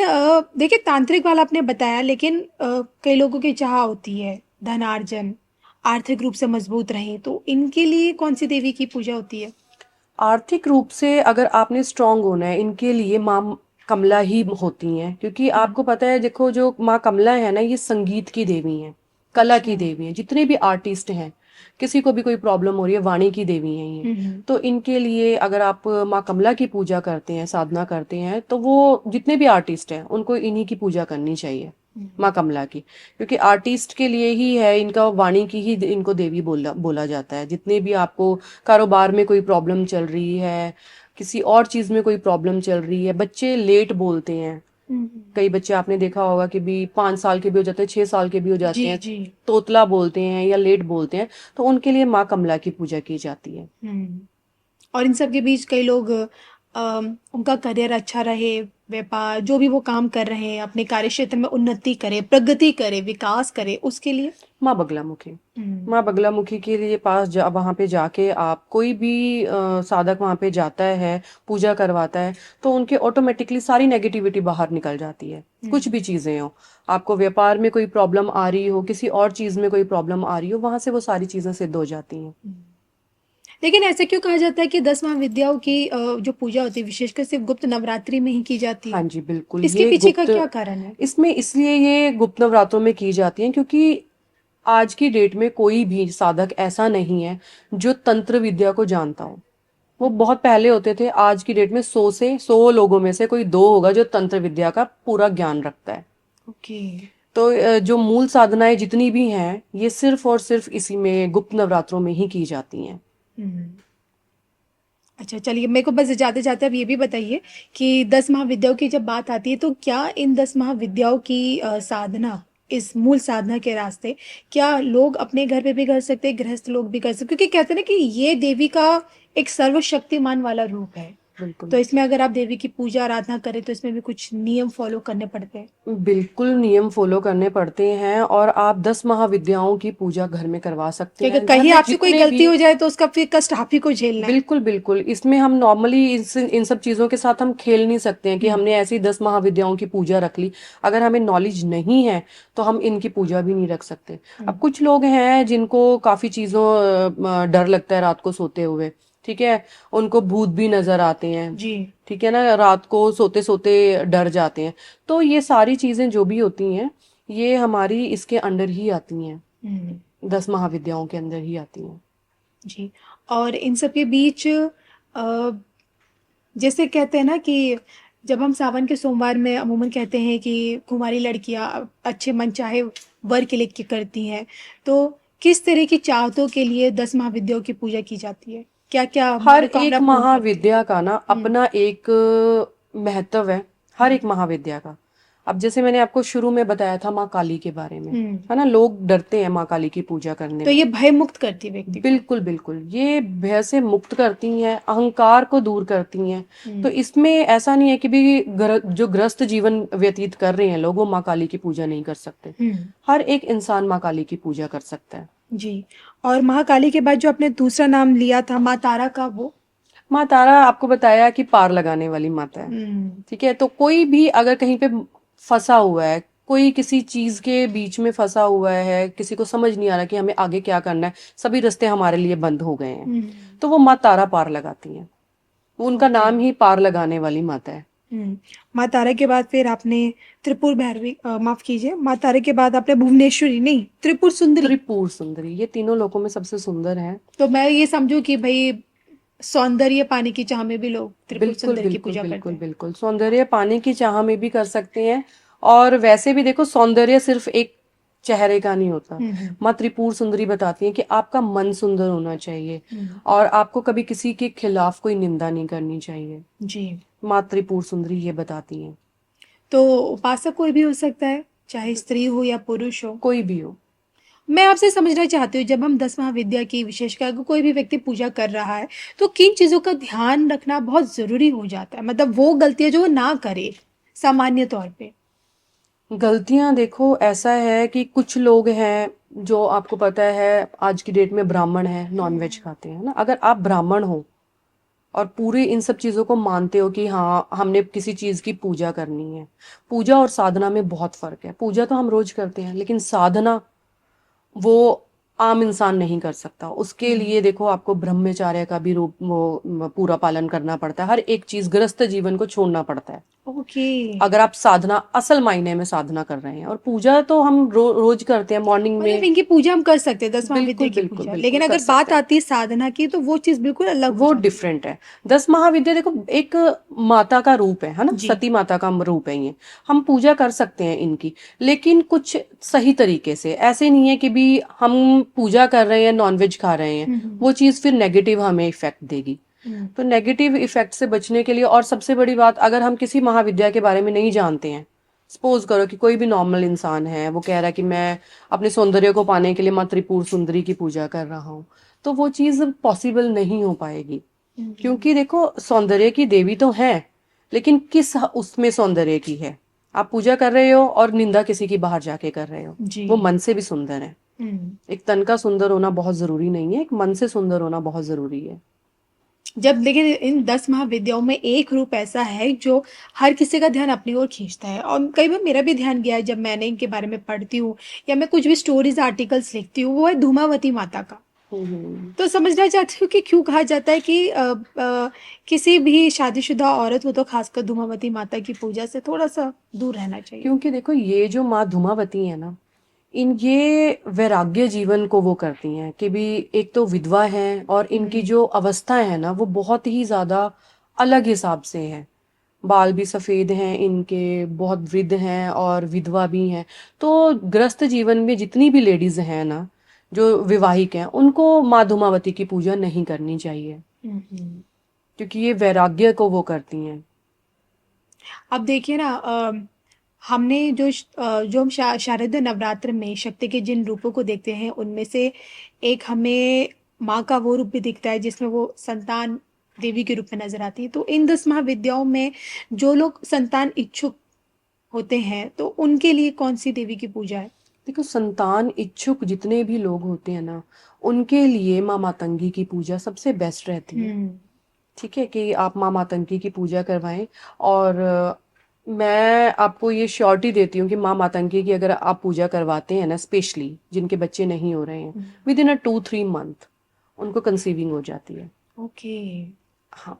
देखिए, तांत्रिक वाला आपने बताया, लेकिन कई लोगों की चाह होती है धनार्जन, आर्थिक रूप से मजबूत रहे, तो इनके लिए कौन सी देवी की पूजा होती है? आर्थिक रूप से अगर आपने स्ट्रांग होना है, इनके लिए माँ कमला ही होती हैं। क्योंकि आपको पता है, देखो जो माँ कमला है ना, ये संगीत की देवी हैं, कला की अच्छा। देवी हैं। जितने भी आर्टिस्ट हैं, किसी को भी कोई प्रॉब्लम हो रही है, वाणी की देवी हैं ये। तो इनके लिए अगर आप माँ कमला की पूजा करते हैं, साधना करते हैं, तो वो जितने भी आर्टिस्ट हैं उनको इन्हीं की पूजा करनी चाहिए, माँ कमला की। क्योंकि आर्टिस्ट के लिए ही है, इनका वाणी की ही इनको देवी बोला बोला जाता है। जितने भी आपको कारोबार में कोई प्रॉब्लम चल रही है, किसी और चीज में कोई प्रॉब्लम चल रही है, बच्चे लेट बोलते हैं, कई बच्चे आपने देखा होगा कि भी 5 साल के भी हो जाते हैं, 6 साल के भी हो जी जाते हैं, जी। तोतला बोलते हैं या लेट बोलते हैं, तो उनके लिए माँ कमला की पूजा की जाती है। और इन सब के बीच कई लोग उनका करियर अच्छा रहे, व्यापार जो भी वो काम कर रहे हैं, अपने कार्य क्षेत्र में उन्नति करे, प्रगति करे, विकास करे, उसके लिए। माँ बगलामुखी, माँ बगलामुखी के लिए वहां पे जाके आप, कोई भी साधक वहां पे जाता है, पूजा करवाता है, तो उनके ऑटोमेटिकली सारी नेगेटिविटी बाहर निकल जाती है। कुछ भी चीजें हो, आपको व्यापार में कोई प्रॉब्लम आ रही हो, किसी और चीज में कोई प्रॉब्लम आ रही हो, वहां से वो सारी चीजें सिद्ध हो जाती हैं। लेकिन ऐसा क्यों कहा जाता है कि 10 महाविद्याओं की जो पूजा होती है विशेषकर सिर्फ गुप्त नवरात्रि में ही की जाती हाँ है? जी, बिल्कुल। इसके ये पीछे का गुप्त, क्या कारण है? इसमें इसलिए ये गुप्त नवरात्रों में की जाती हैं क्योंकि आज की डेट में कोई भी साधक ऐसा नहीं है जो तंत्र विद्या को जानता हो। वो बहुत पहले होते थे, आज की डेट में 100 लोगों में से कोई 2 होगा जो तंत्र विद्या का पूरा ज्ञान रखता है। ओके। तो जो मूल साधनाएं जितनी भी हैं, ये सिर्फ और सिर्फ इसी में गुप्त नवरात्रों में ही की जाती हैं। अच्छा, चलिए, मेरे को बस जाते जाते अब ये भी बताइए कि 10 महाविद्याओं की जब बात आती है तो क्या इन 10 महाविद्याओं की साधना इस मूल साधना के रास्ते, क्या लोग अपने घर पे भी कर सकते हैं, गृहस्थ लोग भी कर सकते हैं? क्योंकि कहते हैं ना कि ये देवी का एक सर्वशक्तिमान वाला रूप है, बिल्कुल तो इसमें अगर आप देवी की पूजा आराधना करें तो इसमें भी कुछ नियम फॉलो करने पड़ते हैं। बिल्कुल नियम फॉलो करने पड़ते हैं, और आप 10 महाविद्याओं की पूजा घर में करवा सकते कि अगर हैं। घर कहीं में आपसे कोई जितने गलती भी, हो जाए तो उसका फिर कष्ट आप ही को झेलना है। बिल्कुल बिल्कुल, इसमें हम नॉर्मली इन सब चीजों के साथ हम खेल नहीं सकते हैं कि हमने ऐसी 10 महाविद्याओं की पूजा रख ली। अगर हमें नॉलेज नहीं है तो हम इनकी पूजा भी नहीं रख सकते। अब कुछ लोग हैं जिनको काफी चीजों डर लगता है रात को सोते हुए, ठीक है, उनको भूत भी नजर आते हैं, जी। ठीक है ना, रात को सोते सोते डर जाते हैं। तो ये सारी चीजें जो भी होती हैं, ये हमारी इसके अंडर ही आती हैं, हम्म। 10 महाविद्याओं के अंदर ही आती हैं। जी। और इन सब के बीच जैसे कहते हैं ना कि जब हम सावन के सोमवार में अमूमन कहते हैं कि कुंवारी लड़कियां अच्छे मन चाहे वर के लिए करती हैं, तो किस तरह की चाहतों के लिए 10 महाविद्याओं की पूजा की जाती है? क्या क्या हर मनोकामना एक पूर्ण करती है? महाविद्या का ना अपना एक महत्व है, हर एक महाविद्या का। अब जैसे मैंने आपको शुरू में बताया था माँ काली के बारे में, हम्म। है ना, लोग डरते हैं माँ काली की पूजा करने तो में। ये भय मुक्त करती है व्यक्ति को। बिल्कुल बिल्कुल, ये भय से मुक्त करती हैं, अहंकार को दूर करती हैं। तो इसमें ऐसा नहीं है कि भी जो ग्रस्त जीवन व्यतीत कर रहे हैं लोग, वो माँ काली की पूजा नहीं कर सकते। हर एक इंसान माँ काली की पूजा कर सकता है। जी। और महाकाली के बाद जो आपने दूसरा नाम लिया था माँ तारा का, वो? माँ तारा आपको बताया कि पार लगाने वाली माता है, ठीक है। तो कोई भी अगर कहीं पे फंसा हुआ है, कोई किसी चीज के बीच में फंसा हुआ है, किसी को समझ नहीं आ रहा कि हमें आगे क्या करना है, सभी रास्ते हमारे लिए बंद हो गए हैं, तो वो माँ तारा पार लगाती हैं। उनका नाम ही पार लगाने वाली माता है। माँ तारा के बाद फिर आपने त्रिपुर भैरवी, माफ कीजिए, माँ तारा के बाद आपने भुवनेश्वरी नहीं, त्रिपुर सुंदरी। त्रिपुर सुंदरी, ये तीनों लोकों में सबसे सुंदर है। तो मैं ये समझू कि भाई सौंदर्य पाने की चाह में भी लोग त्रिपुर बिल्कुल सुंदरी की बिल्कुल पूजा करते बिल्कुल हैं। बिल्कुल, सौंदर्य पाने की चाह में भी कर सकते हैं। और वैसे भी देखो, सौंदर्य सिर्फ एक चेहरे का नहीं होता। माँ त्रिपुर सुंदरी बताती हैं कि आपका मन सुंदर होना चाहिए, और आपको कभी किसी के खिलाफ कोई निंदा नहीं करनी चाहिए। जी। माँ त्रिपुर सुंदरी ये बताती हैं। तो उपासक कोई भी हो सकता है, चाहे स्त्री हो या पुरुष हो? कोई भी हो। मैं आपसे समझना चाहती हूँ, जब हम 10 महाविद्या की विशेषकर अगर कोई भी व्यक्ति पूजा कर रहा है तो किन चीज़ों का ध्यान रखना बहुत ज़रूरी हो जाता है, मतलब वो गलतियाँ जो वो ना करे सामान्य तौर पे? गलतियां देखो, ऐसा है कि कुछ लोग हैं जो आपको पता है आज की डेट में ब्राह्मण है, नॉनवेज खाते हैं ना। अगर आप ब्राह्मण हो और पूरी इन सब चीजों को मानते हो कि हाँ हमने किसी चीज की पूजा करनी है, पूजा और साधना में बहुत फर्क है। पूजा तो हम रोज करते हैं, लेकिन साधना वो आम इंसान नहीं कर सकता। उसके लिए देखो, आपको ब्रह्मचर्य का भी रूप वो पूरा पालन करना पड़ता है। हर एक चीज, गृहस्थ जीवन को छोड़ना पड़ता है ओके। अगर आप साधना असल मायने में साधना कर रहे हैं। और पूजा तो हम रोज करते हैं मॉर्निंग मतलब में। इनकी पूजा हम कर सकते हैं, 10 महाविद्या बिल्कुल की बिल्कुल पूजा, बिल्कुल लेकिन कर अगर सकते बात हैं, आती है साधना की तो वो चीज़ बिल्कुल अलग हो वो जाती है। डिफरेंट है। 10 महाविद्या देखो एक माता का रूप है ना, जी। सती माता का रूप है ये। हम पूजा कर सकते हैं इनकी, लेकिन कुछ सही तरीके से। ऐसे नहीं है कि भी हम पूजा कर रहे हैं, नॉनवेज खा रहे हैं, वो चीज फिर नेगेटिव हमें इफेक्ट देगी। तो नेगेटिव इफेक्ट से बचने के लिए, और सबसे बड़ी बात, अगर हम किसी महाविद्या के बारे में नहीं जानते हैं, सपोज करो कि कोई भी नॉर्मल इंसान है, वो कह रहा है कि मैं अपने सौंदर्य को पाने के लिए माँ त्रिपुर सुंदरी की पूजा कर रहा हूँ, तो वो चीज पॉसिबल नहीं हो पाएगी। क्योंकि देखो, सौंदर्य की देवी तो है, लेकिन किस उसमें सौंदर्य की है। आप पूजा कर रहे हो और निंदा किसी की बाहर जाके कर रहे हो, जी। वो मन से भी सुंदर है। एक तन का सुंदर होना बहुत जरूरी नहीं है, एक मन से सुंदर होना बहुत जरूरी है। जब लेकिन इन 10 महाविद्याओं में एक रूप ऐसा है जो हर किसी का ध्यान अपनी ओर खींचता है, और कई बार मेरा भी ध्यान गया है जब मैंने इनके बारे में पढ़ती हूँ या मैं कुछ भी स्टोरीज आर्टिकल्स लिखती हूँ, वो है धूमावती माता का। तो समझना चाहती हूँ कि क्यों कहा जाता है कि किसी भी शादीशुदा औरत हो तो खासकर धूमावती माता की पूजा से थोड़ा सा दूर रहना चाहिए। क्योंकि देखो, ये जो माँ धूमावती है ना, इन ये वैराग्य जीवन को वो करती हैं कि भी एक तो विधवा है, और इनकी जो अवस्था है ना वो बहुत ही ज्यादा अलग हिसाब से है। बाल भी सफेद हैं इनके, बहुत वृद्ध हैं और विधवा भी हैं। तो ग्रस्त जीवन में जितनी भी लेडीज हैं ना, जो विवाहिक हैं, उनको माँ धूमावती की पूजा नहीं करनी चाहिए, क्योंकि ये वैराग्य को वो करती हैं। अब देखिए ना, हमने जो हम शारदीय नवरात्र में शक्ति के जिन रूपों को देखते हैं उनमें से एक हमें माँ का वो रूप भी दिखता है जिसमें वो संतान देवी के रूप में नजर आती है। तो इन 10 महाविद्याओं में जो लोग संतान इच्छुक होते हैं तो उनके लिए कौन सी देवी की पूजा है? देखो, संतान इच्छुक जितने भी लोग होते हैं ना, उनके लिए माँ मातंगी की पूजा सबसे बेस्ट रहती है। ठीक है, कि आप माँ मातंगी की पूजा करवाएं। और मैं आपको ये श्योरिटी देती हूँ कि माँ मातंगी की अगर आप पूजा करवाते हैं ना, स्पेशली जिनके बच्चे नहीं हो रहे हैं, विद इन अ 2-3 मंथ उनको कंसीविंग हो जाती है। ओके। हाँ।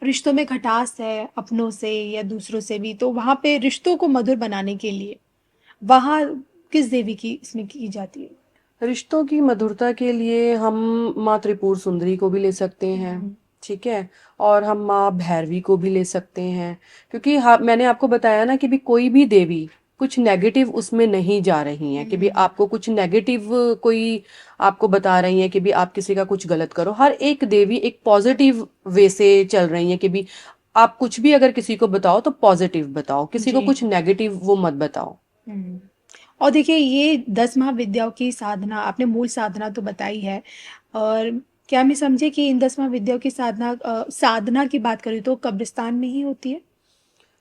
रिश्तों में खटास है अपनों से या दूसरों से भी, तो वहां पे रिश्तों को मधुर बनाने के लिए वहां किस देवी की इसमें की जाती है? रिश्तों की मधुरता के लिए हम माँ त्रिपुर सुंदरी को भी ले सकते हैं। ठीक है। और हम माँ भैरवी को भी ले सकते हैं, क्योंकि मैंने आपको बताया ना कि भी कोई भी देवी कुछ नेगेटिव उसमें नहीं जा रही हैं कि भी आपको कुछ नेगेटिव कोई आपको बता रही हैं कि भी आप किसी का कुछ गलत करो। हर एक देवी एक पॉजिटिव वे से चल रही है कि भी आप कुछ भी अगर किसी को बताओ तो पॉजिटिव बताओ, किसी को जी। कुछ नेगेटिव वो मत बताओ। और देखिए ये 10 महाविद्याओं की साधना आपने मूल साधना तो बताई है, और क्या मैं समझे कि इन 10 महाविद्याओं की साधना की बात करें तो कब्रिस्तान में ही होती है?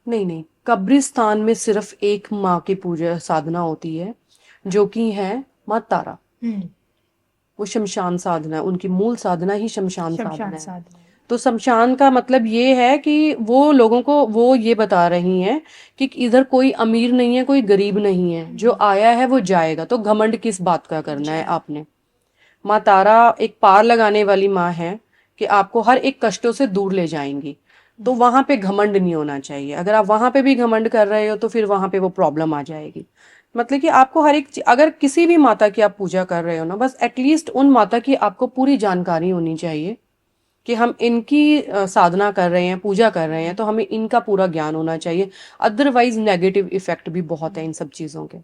नहीं नहीं, कब्रिस्तान में सिर्फ एक माँ की पूजा साधना होती है, जो कि है माँ तारा। वो शमशान साधना है, उनकी मूल साधना ही शमशान शमशान साधना है। साधना है। तो शमशान का मतलब ये है कि वो लोगों को वो ये बता रही हैं कि इधर कोई अमीर नहीं है, कोई गरीब नहीं है, जो आया है वो जाएगा, तो घमंड किस बात का करना है आपने। माँ तारा एक पार लगाने वाली माँ है कि आपको हर एक कष्टों से दूर ले जाएंगी। तो वहां पे घमंड नहीं होना चाहिए। अगर आप वहां पे भी घमंड कर रहे हो तो फिर वहां पे वो प्रॉब्लम आ जाएगी। मतलब कि आपको हर एक अगर किसी भी माता की आप पूजा कर रहे हो ना, बस एटलीस्ट उन माता की आपको पूरी जानकारी होनी चाहिए कि हम इनकी साधना कर रहे हैं, पूजा कर रहे हैं, तो हमें इनका पूरा ज्ञान होना चाहिए। अदरवाइज नेगेटिव इफेक्ट भी बहुत है इन सब चीजों के।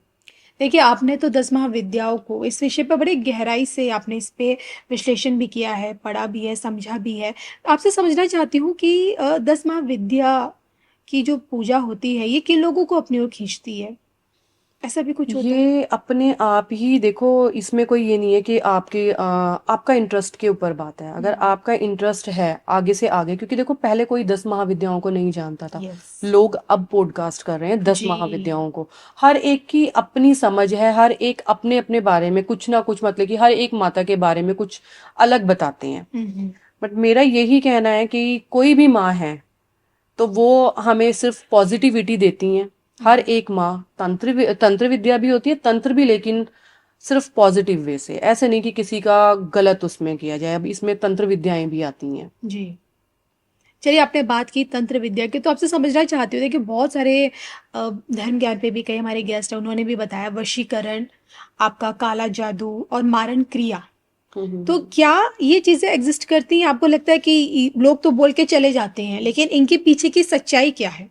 देखिए आपने तो 10 महाविद्याओं को इस विषय पर बड़े गहराई से आपने इस पे विश्लेषण भी किया है, पढ़ा भी है, समझा भी है। आपसे समझना चाहती हूँ कि 10 महाविद्या की जो पूजा होती है ये किन लोगों को अपनी ओर खींचती है? ऐसा भी कुछ होता है? ये अपने आप ही देखो, इसमें कोई ये नहीं है कि आपका इंटरेस्ट के ऊपर बात है। अगर आपका इंटरेस्ट है आगे से आगे, क्योंकि देखो पहले कोई 10 महाविद्याओं को नहीं जानता था। यस। लोग अब पॉडकास्ट कर रहे हैं 10 जी। महाविद्याओं को। हर एक की अपनी समझ है, हर एक अपने अपने बारे में कुछ ना कुछ, मतलब कि हर एक माता के बारे में कुछ अलग बताते हैं। बट मेरा यही कहना है कि कोई भी माँ है तो वो हमें सिर्फ पॉजिटिविटी देती हैं। हर एक माँ तंत्र विद्या भी होती है, तंत्र भी, लेकिन सिर्फ पॉजिटिव वे से। ऐसे नहीं कि किसी का गलत उसमें किया जाए। अब इसमें तंत्र विद्याएं भी आती हैं। जी। चलिए आपने बात की तंत्र विद्या की, तो आपसे समझना चाहती हूँ देखिए बहुत सारे धर्म ज्ञान पे भी कई हमारे गेस्ट हैं, उन्होंने भी बताया वशीकरण, आपका काला जादू और मारण क्रिया। तो क्या ये चीजें एग्जिस्ट करती हैं? आपको लगता है कि लोग तो बोल के चले जाते हैं लेकिन इनके पीछे की सच्चाई क्या है?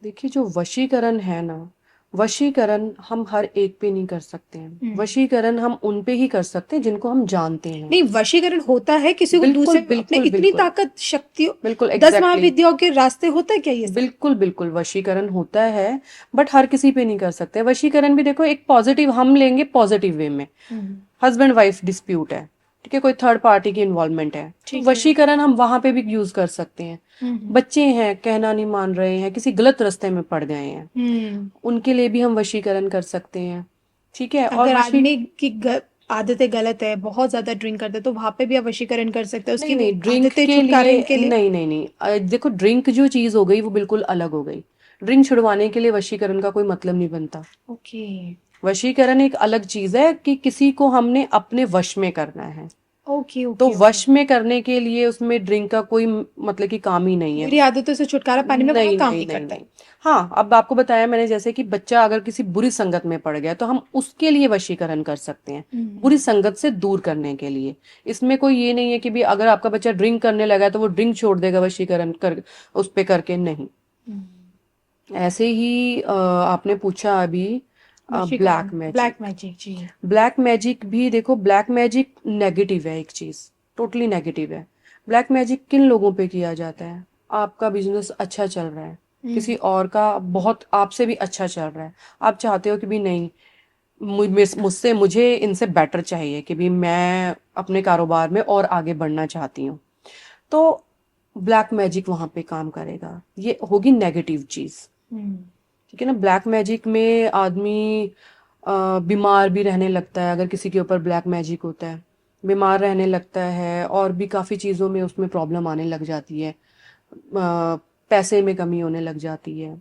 देखिए, जो वशीकरण है ना, वशीकरण हम हर एक पे नहीं कर सकते हैं। वशीकरण हम उन पे ही कर सकते हैं जिनको हम जानते हैं। नहीं, वशीकरण होता है किसी को बिल्कुल दूसरे अपने बिल्कुल इतनी बिल्कुल ताकत शक्ति बिल्कुल 10 एग्जैक्टली। महाविद्याओं के रास्ते होता है क्या ये सब? बिल्कुल बिल्कुल वशीकरण होता है, बट हर किसी पे नहीं कर सकते। वशीकरण भी देखो एक पॉजिटिव हम लेंगे, पॉजिटिव वे में। हस्बैंड वाइफ डिस्प्यूट है, ठीक है, कोई थर्ड पार्टी की इन्वॉल्वमेंट है, तो ठीक है। वशीकरण हम वहां पे भी यूज कर सकते हैं। बच्चे हैं, कहना नहीं मान रहे हैं, किसी गलत रास्ते में पड़ गए हैं, उनके लिए भी हम वशीकरण कर सकते हैं। ठीक है। और अगर आदमी की आदतें गलत है, बहुत ज्यादा ड्रिंक करते हैं, तो वहां पे भी आप वशीकरण कर सकते हैं उसकी नहीं नहीं, वो ड्रिंक आदतें के छुटकारे लिए के लिए। नहीं नहीं नहीं, देखो ड्रिंक जो चीज हो गई वो बिल्कुल अलग हो गई। ड्रिंक छुड़वाने के लिए वशीकरण का कोई मतलब नहीं बनता। ओके। वशीकरण एक अलग चीज है कि किसी को हमने अपने वश में करना है। ओके तो ओके ओके। वश में करने के लिए उसमें ड्रिंक का कोई मतलब कि काम ही नहीं है। बुरी आदतों से छुटकारा पाने में वहां नहीं काम नहीं नहीं नहीं करता नहीं। हाँ, अब आपको बताया मैंने जैसे कि बच्चा अगर किसी बुरी संगत में पड़ गया तो हम उसके लिए वशीकरण कर सकते हैं, है। बुरी संगत से दूर करने के लिए। इसमें कोई ये नहीं है कि भी अगर आपका बच्चा ड्रिंक करने लगा है तो वो ड्रिंक छोड़ देगा वशीकरण कर उस पे करके, नहीं। ऐसे ही आपने पूछा अभी वशीकरण ब्लैक मैजिक। Black magic. जी। ब्लैक मैजिक भी देखो, ब्लैक मैजिक नेगेटिव है, एक चीज टोटली नेगेटिव है। ब्लैक मैजिक किन लोगों पे किया जाता है? आपका बिजनेस अच्छा चल रहा है, किसी और का बहुत आपसे भी अच्छा चल रहा है, आप चाहते हो कि भी नहीं, मुझसे मुझे इनसे बेटर चाहिए कि भी मैं अपने कारोबार में और आगे बढ़ना चाहती हूँ, तो ब्लैक मैजिक वहां पे काम करेगा। ये होगी नेगेटिव चीज। ठीक है ना। ब्लैक मैजिक में आदमी बीमार भी रहने लगता है, अगर किसी के ऊपर ब्लैक मैजिक होता है बीमार रहने लगता है, और भी काफ़ी चीज़ों में उसमें प्रॉब्लम आने लग जाती है, पैसे में कमी होने लग जाती है।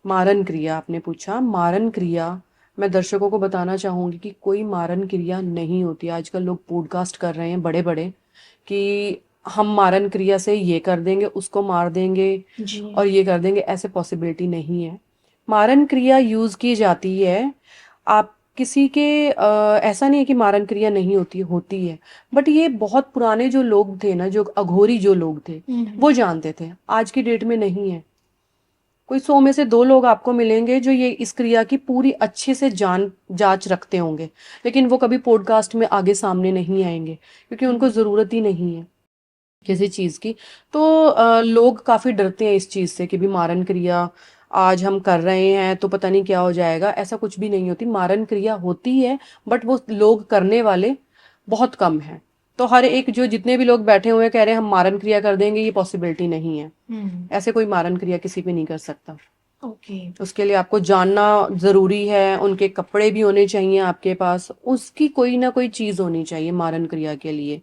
मारन क्रिया आपने पूछा, मारन क्रिया मैं दर्शकों को बताना चाहूँगी कि कोई मारन क्रिया नहीं होती। आजकल लोग पॉडकास्ट कर रहे हैं बड़े बड़े कि हम मारन क्रिया से ये कर देंगे, उसको मार देंगे जी। और ये कर देंगे, ऐसे पॉसिबिलिटी नहीं है। मारन क्रिया यूज की जाती है, आप किसी के ऐसा नहीं है कि मारन क्रिया नहीं होती, होती है, बट ये बहुत पुराने जो लोग थे ना, जो अघोरी जो लोग थे वो जानते थे, आज की डेट में नहीं है। कोई 100 में से 2 लोग आपको मिलेंगे जो ये इस क्रिया की पूरी अच्छे से जांच रखते होंगे, लेकिन वो कभी पॉडकास्ट में आगे सामने नहीं आएंगे क्योंकि उनको ज़रूरत ही नहीं है किसी चीज़ की। तो लोग काफ़ी डरते हैं इस चीज़ से कि भी मारन क्रिया आज हम कर रहे हैं तो पता नहीं क्या हो जाएगा। ऐसा कुछ भी नहीं होती, मारन क्रिया होती है, बट वो लोग करने वाले बहुत कम हैं। तो हर एक जो जितने भी लोग बैठे हुए हैं कह रहे हैं हम मारन क्रिया कर देंगे, ये पॉसिबिलिटी नहीं है। ऐसे कोई मारन क्रिया किसी पे नहीं कर सकता। ओके। उसके लिए आपको जानना ज़रूरी है, उनके कपड़े भी होने चाहिए आपके पास, उसकी कोई ना कोई चीज़ होनी चाहिए मारन क्रिया के लिए।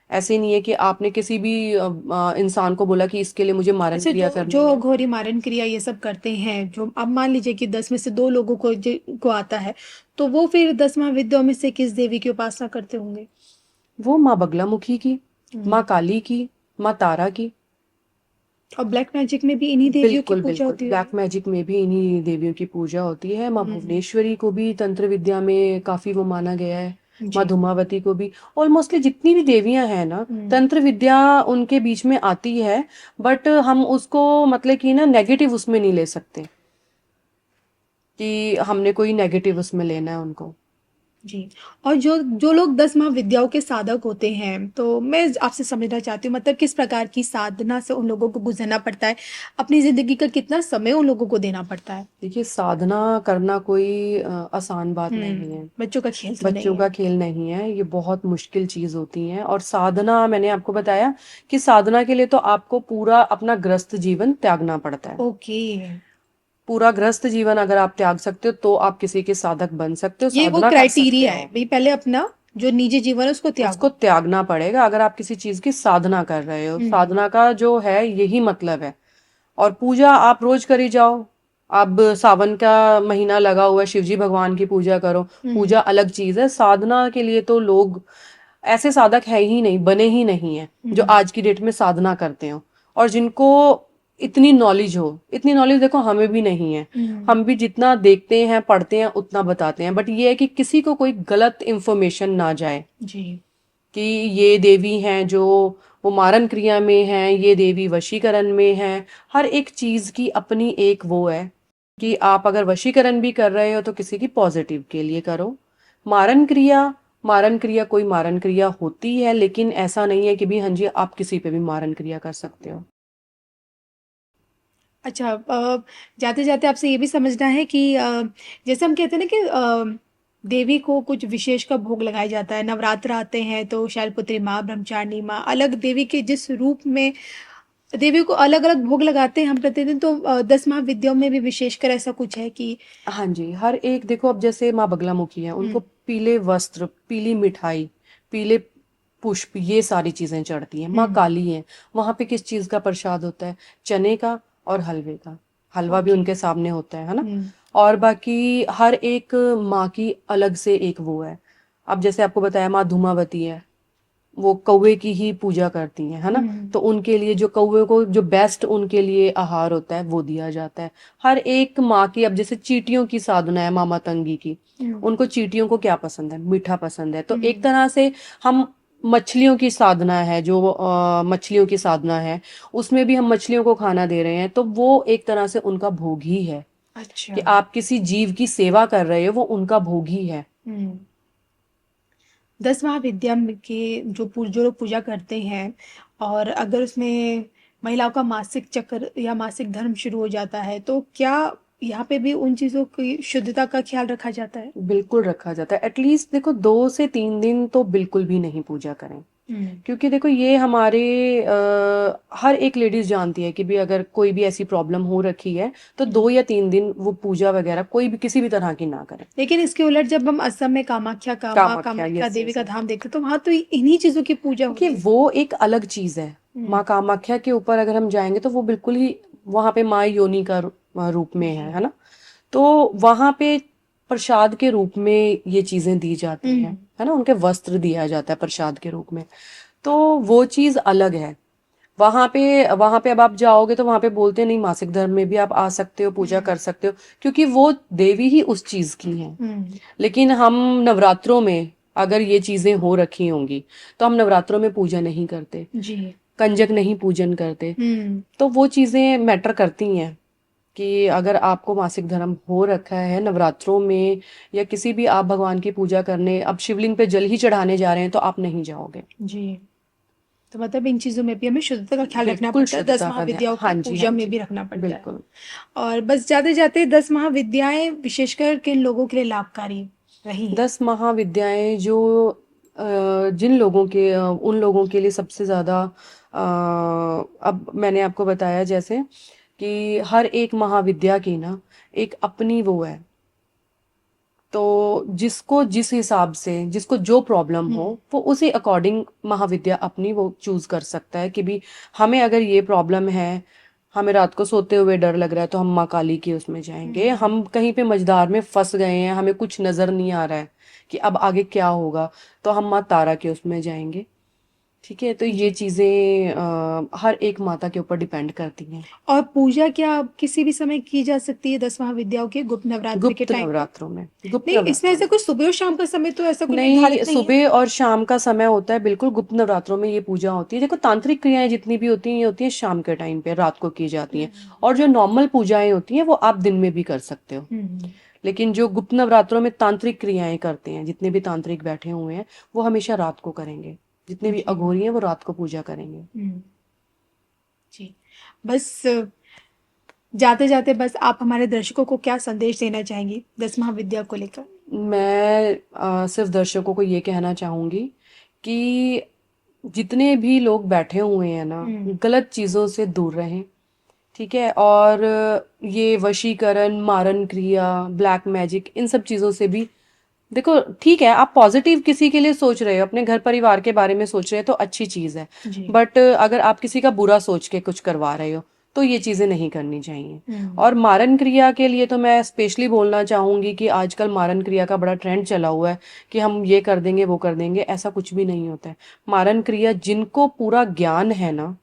ऐसे नहीं है कि आपने किसी भी इंसान को बोला कि इसके लिए मुझे मारन अच्छा, क्रिया जो करनी जो है। घोरी मारन क्रिया ये सब करते हैं, जो अब मान लीजिए कि 10 में से 2 लोगों को आता है, तो वो फिर 10 महाविद्याओं में से किस देवी की उपासना करते होंगे? वो माँ बगलामुखी की, माँ काली की, माँ तारा की। और ब्लैक मैजिक में भी इन्हीं देवियों की बिल्कुल पूजा बिल्कुल, होती ब्लैक होगी? मैजिक में भी इन्हीं देवियों की पूजा होती है। माँ भुवनेश्वरी को भी तंत्र विद्या में काफी वो माना गया है, माँ जी। धूमावती को भी। ऑलमोस्टली जितनी भी देवियां हैं ना, तंत्र विद्या उनके बीच में आती है, बट हम उसको मतलब कि ना नेगेटिव उसमें नहीं ले सकते कि हमने कोई नेगेटिव उसमें लेना है उनको। जी। और जो जो लोग 10 महाविद्याओं के साधक होते हैं, तो मैं आपसे समझना चाहती हूँ, मतलब किस प्रकार की साधना से उन लोगों को गुजरना पड़ता है? अपनी ज़िंदगी का कितना समय उन लोगों को देना पड़ता है? देखिए, साधना करना कोई आसान बात नहीं है, बच्चों का खेल तो नहीं बच्चों है। का खेल नहीं है, ये बहुत मुश्किल चीज होती है। और साधना मैंने आपको बताया कि साधना के लिए तो आपको पूरा अपना गृहस्थ जीवन त्यागना पड़ता है। ओके। पूरा गृहस्थ जीवन अगर आप त्याग सकते हो तो आप किसी के साधक बन सकते हो, ये वो साधना कर सकते क्राइटेरिया है हो। भाई, पहले अपना जो निजी जीवन है उसको उसको त्यागो। त्यागना पड़ेगा अगर आप किसी चीज की साधना कर रहे हो। साधना का जो है यही मतलब है। और पूजा आप रोज करी जाओ। अब सावन का महीना लगा हुआ है, शिवजी भगवान की पूजा करो, पूजा अलग चीज है। साधना के लिए तो लोग ऐसे साधक है ही नहीं, बने ही नहीं है जो आज की डेट में साधना करते हो और जिनको इतनी नॉलेज हो। इतनी नॉलेज देखो हमें भी नहीं है, हम भी जितना देखते हैं पढ़ते हैं उतना बताते हैं, बट ये है कि किसी को कोई गलत इंफॉर्मेशन ना जाए जी। कि ये देवी हैं जो वो मारन क्रिया में हैं, ये देवी वशीकरण में हैं। हर एक चीज की अपनी एक वो है कि आप अगर वशीकरण भी कर रहे हो तो किसी की पॉजिटिव के लिए करो। मारन क्रिया, मारन क्रिया कोई मारन क्रिया होती है, लेकिन ऐसा नहीं है कि भी हाँ जी आप किसी पे भी मारन क्रिया कर सकते हो। अच्छा, जाते जाते आपसे ये भी समझना है कि जैसे हम कहते हैं ना कि देवी को कुछ विशेष का भोग लगाया जाता है, नवरात्र आते हैं तो शैलपुत्री माँ, ब्रह्मचारिणी माँ, अलग देवी के जिस रूप में देवी को अलग अलग भोग लगाते हैं हम प्रतिदिन, तो 10 महाविद्याओं में भी विशेषकर ऐसा कुछ है कि हाँ जी, हर एक देखो, अब जैसे माँ बगलामुखी है, उनको पीले वस्त्र, पीली मिठाई, पीले पुष्प, ये सारी चीजें चढ़ती हैं। माँ काली है, वहां पे किस चीज का प्रसाद होता है? चने का और हलवे का। हलवा भी ओके। उनके सामने होता है ना। और बाकी हर एक माँ की अलग से एक वो है। अब जैसे आपको बताया माँ धूमावती है, वो कौवे की ही पूजा करती हैं, है ना। तो उनके लिए जो कौवे को जो बेस्ट उनके लिए आहार होता है वो दिया जाता है। हर एक माँ की, अब जैसे चींटियों की साधना है माँ मतंगी की, उनको चींटियों को क्या पसंद है? मीठा पसंद है। तो एक तरह से हम मछलियों की साधना है, जो मछलियों की साधना है, उसमें भी हम मछलियों को खाना दे रहे हैं, तो वो एक तरह से उनका भोग ही है। अच्छा। कि आप किसी जीव की सेवा कर रहे हो, वो उनका भोग ही है। 10 महाविद्या के जो लोग पूजा करते हैं, और अगर उसमें महिलाओं का मासिक चक्र या मासिक धर्म शुरू हो जाता है, तो क्या यहाँ पे भी उन चीजों की शुद्धता का ख्याल रखा जाता है? बिल्कुल रखा जाता है। एटलीस्ट देखो 2 से 3 दिन तो बिल्कुल भी नहीं पूजा करें, क्योंकि देखो ये हमारे हर एक लेडीज जानती है कि भी अगर कोई भी ऐसी प्रॉब्लम हो रखी है तो 2 या 3 दिन वो पूजा वगैरह कोई भी किसी भी तरह की ना करें। लेकिन इसके उलट जब हम असम में कामाख्या का माँ कामाख्या, कामाख्या यस देवी यस का यस। धाम देखते तो वहां तो इन्हीं चीजों की पूजा क्योंकि होती है। वो एक अलग चीज है। माँ कामाख्या के ऊपर अगर हम जाएंगे तो वो बिल्कुल ही वहां पे माँ योनी का रूप में है ना। तो वहां पे प्रसाद के रूप में ये चीजें दी जाती हैं, है ना, उनके वस्त्र दिया जाता है प्रसाद के रूप में। तो वो चीज अलग है। वहां पे अब आप जाओगे तो वहां पे बोलते नहीं, मासिक धर्म में भी आप आ सकते हो, पूजा कर सकते हो, क्योंकि वो देवी ही उस चीज की हैं। लेकिन हम नवरात्रों में अगर ये चीजें हो रखी होंगी तो हम नवरात्रों में पूजा नहीं करते, जी। कंजक नहीं पूजन करते। तो वो चीजें मैटर करती हैं कि अगर आपको मासिक धर्म हो रखा है नवरात्रों में या किसी भी आप भगवान की पूजा करने, अब शिवलिंग पे जल ही चढ़ाने जा रहे हैं तो आप नहीं जाओगे। जी। तो मतलब इन चीजों में भी हमें शुद्धता का ख्याल रखना बिल्कुल पड़ता है, 10 शुद्धता का ध्यान, महाविद्याओं हाँ की जी पूजा हाँ में जी, भी रखना पड़ता है। बिल्कुल। और बस जाते जाते 10 महाविद्याएं विशेषकर किन लोगों के लिए लाभकारी रही हैं? 10 महाविद्याएं जो जिन लोगों के उन लोगों के लिए सबसे ज्यादा, अब मैंने आपको बताया जैसे कि हर एक महाविद्या की ना एक अपनी वो है। तो जिसको जिस हिसाब से जिसको जो प्रॉब्लम हो वो उसी अकॉर्डिंग महाविद्या अपनी वो चूज कर सकता है कि भी हमें अगर ये प्रॉब्लम है, हमें रात को सोते हुए डर लग रहा है तो हम माँ काली की उसमें जाएंगे। हम कहीं पे मझधार में फंस गए हैं, हमें कुछ नजर नहीं आ रहा है कि अब आगे क्या होगा, तो हम माँ तारा के उसमें जाएंगे। ठीक है, तो ये चीजें हर एक माता के ऊपर डिपेंड करती हैं। और पूजा क्या किसी भी समय की जा सकती है 10 महाविद्याओं के गुप्त नवरात्रि के गुप्त टाइम पे? नवरात्रों में, गुप्त नहीं, इसमें नवरात्रों ऐसा में कोई सुबह और शाम का समय तो ऐसा कोई नहीं, निर्धारित नहीं है? सुबह और शाम का समय होता है, बिल्कुल गुप्त नवरात्रों में ये पूजा होती है। देखो तांत्रिक क्रियाएं जितनी भी होती हैं ये होती हैं शाम के टाइम पे, रात को की जाती हैं। और जो नॉर्मल पूजाएं होती हैं वो आप दिन में भी कर सकते हो। लेकिन जो गुप्त नवरात्रों में तांत्रिक क्रियाएं करते हैं, जितने भी तांत्रिक बैठे हुए हैं वो हमेशा रात को करेंगे। जितने भी अघोरी हैं वो रात को पूजा करेंगे। जी। बस जाते जाते बस आप हमारे दर्शकों को क्या संदेश देना चाहेंगी 10 महाविद्या को लेकर? मैं सिर्फ दर्शकों को ये कहना चाहूंगी कि जितने भी लोग बैठे हुए हैं ना, गलत चीजों से दूर रहें। ठीक है, और ये वशीकरण, मारन क्रिया, ब्लैक मैजिक, इन सब चीजों से भी देखो, ठीक है आप पॉजिटिव किसी के लिए सोच रहे हो, अपने घर परिवार के बारे में सोच रहे हो तो अच्छी चीज है। बट अगर आप किसी का बुरा सोच के कुछ करवा रहे हो तो ये चीजें नहीं करनी चाहिए। और मारन क्रिया के लिए तो मैं स्पेशली बोलना चाहूंगी कि आजकल मारन क्रिया का बड़ा ट्रेंड चला हुआ है कि हम ये कर देंगे वो कर देंगे, ऐसा कुछ भी नहीं होता है। मारन क्रिया जिनको पूरा ज्ञान है ना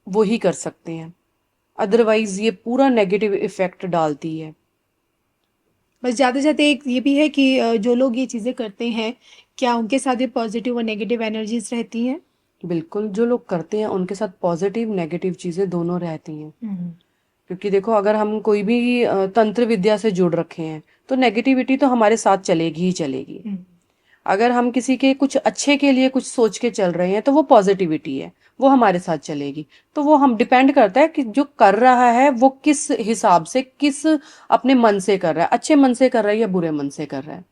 वो ही कर सकते हैं, अदरवाइज ये पूरा नेगेटिव इफेक्ट डालती है। बस जाते जाते एक ये भी है कि जो लोग ये चीज़ें करते हैं, क्या उनके साथ भी पॉजिटिव और नेगेटिव एनर्जीज रहती हैं? बिल्कुल, जो लोग करते हैं उनके साथ पॉजिटिव नेगेटिव चीजें दोनों रहती हैं। क्योंकि देखो अगर हम कोई भी तंत्र विद्या से जुड़ रखे हैं तो नेगेटिविटी तो हमारे साथ चलेगी ही चलेगी। अगर हम किसी के कुछ अच्छे के लिए कुछ सोच के चल रहे हैं तो वो पॉजिटिविटी है, वो हमारे साथ चलेगी। तो वो हम डिपेंड करता है कि जो कर रहा है वो किस हिसाब से, किस अपने मन से कर रहा है, अच्छे मन से कर रहा है या बुरे मन से कर रहा है।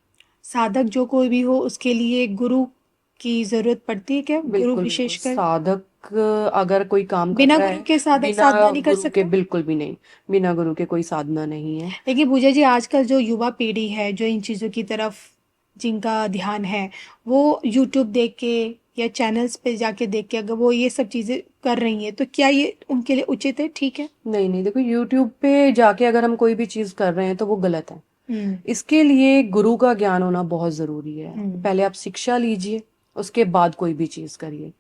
साधक जो कोई भी हो उसके लिए गुरु की जरूरत पड़ती है क्या? गुरु बिल्कुल बिल्कुल, विशेषकर साधक अगर कोई काम कर बिना रहा गुरु है, के साधक बिना साधना नहीं कर गुरु के सकता? बिल्कुल भी नहीं, बिना गुरु के कोई साधना नहीं है। लेकिन पूजा जी, आजकल जो युवा पीढ़ी है जो इन चीज़ों की तरफ जिनका ध्यान है, वो यूट्यूब देख के या चैनल्स पे जाके देख के अगर वो ये सब चीज़ें कर रही हैं तो क्या ये उनके लिए उचित है, ठीक है? नहीं नहीं, देखो यूट्यूब पे जाके अगर हम कोई भी चीज कर रहे हैं तो वो गलत है। इसके लिए गुरु का ज्ञान होना बहुत जरूरी है। पहले आप शिक्षा लीजिए, उसके बाद कोई भी चीज करिए।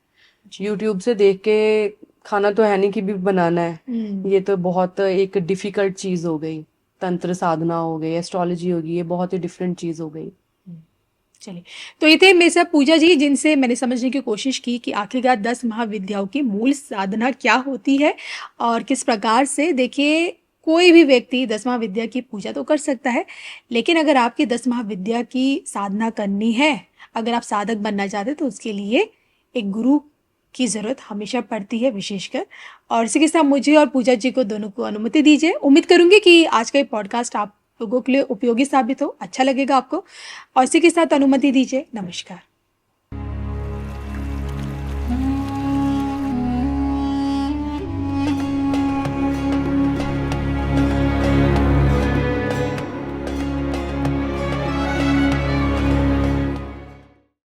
यूट्यूब से देख के खाना तो है नहीं कि भी बनाना है, ये तो बहुत एक डिफिकल्ट चीज हो गई। तंत्र साधना हो गई, एस्ट्रोलॉजी होगी, ये बहुत ही डिफरेंट चीज हो गई। चलिए, तो ये थे मेरे साथ पूजा जी, जिनसे मैंने समझने की कोशिश की कि आखिरकार 10 महाविद्याओं की मूल साधना क्या होती है और किस प्रकार से। देखिए, कोई भी व्यक्ति 10 महाविद्या की पूजा तो कर सकता है, लेकिन अगर आपकी 10 महाविद्या की साधना करनी है, अगर आप साधक बनना चाहते हैं तो उसके लिए एक गुरु की ज़रूरत हमेशा पड़ती है विशेषकर। और इसी के साथ मुझे और पूजा जी को दोनों को अनुमति दीजिए। उम्मीद करूँगी कि आज का ये पॉडकास्ट आप लोगों के लिए उपयोगी साबित हो, अच्छा लगेगा आपको। और इसी के साथ अनुमति दीजिए। नमस्कार।